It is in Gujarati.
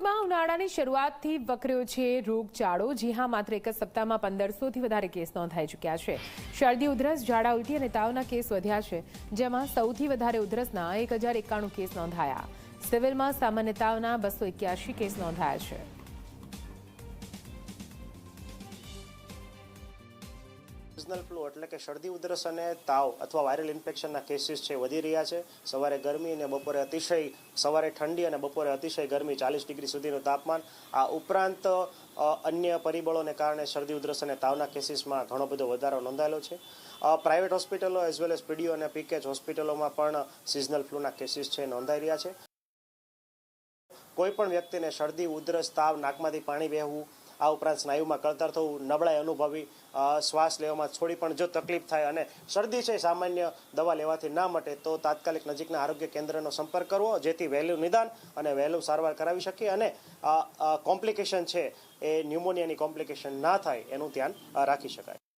રાજકોટમાં ઉનાળાની શરૂઆતથી વકર્યો છે રોગચાળો। જી હા, માત્ર એક જ સપ્તાહમાં 1500થી વધારે કેસ નોંધાઈ ચૂક્યા છે। શરદી, ઉધરસ, ઝાડા ઉલટી અને તાવના કેસ વધ્યા છે, જેમાં સૌથી વધારે ઉધરસના 1091 કેસ નોંધાયા। સિવિલમાં સામાન્ય તાવના 281 કેસ નોંધાયા છે। સિઝનલ ફ્લૂ એટલે કે શરદી, ઉધરસ અને તાવ અથવા વાયરલ ઇન્ફેક્શનના કેસીસ છે વધી રહ્યા છે। સવારે ગરમી અને બપોરે સવારે ઠંડી અને બપોરે અતિશય ગરમી, 40 ડિગ્રી સુધીનું તાપમાન। આ ઉપરાંત અન્ય પરિબળોને કારણે શરદી, ઉધરસ અને તાવના કેસીસમાં ઘણો બધો વધારો નોંધાયેલો છે। પ્રાઇવેટ હોસ્પિટલો એઝ વેલ એઝ પીડીઓ અને પીકેચ હોસ્પિટલોમાં પણ સિઝનલ ફ્લૂના કેસીસ છે નોંધાઈ રહ્યા છે। કોઈ પણ વ્યક્તિને શરદી, ઉધરસ, તાવ, નાકમાંથી પાણી વહેવું, આ ઉપરાંત સ્નાયુમાં કળતર થવું, નબળાઈ અનુભવી, શ્વાસ લેવામાં થોડી પણ જો તકલીફ થાય અને શરદી છે સામાન્ય દવા લેવાથી ના મટે તો તાત્કાલિક નજીકના આરોગ્ય કેન્દ્રનો સંપર્ક કરવો, જેથી વહેલું નિદાન અને વહેલું સારવાર કરાવી શકીએ અને કોમ્પ્લિકેશન છે એ ન્યુમોનિયાની કોમ્પ્લિકેશન ના થાય એનું ધ્યાન રાખી શકાય।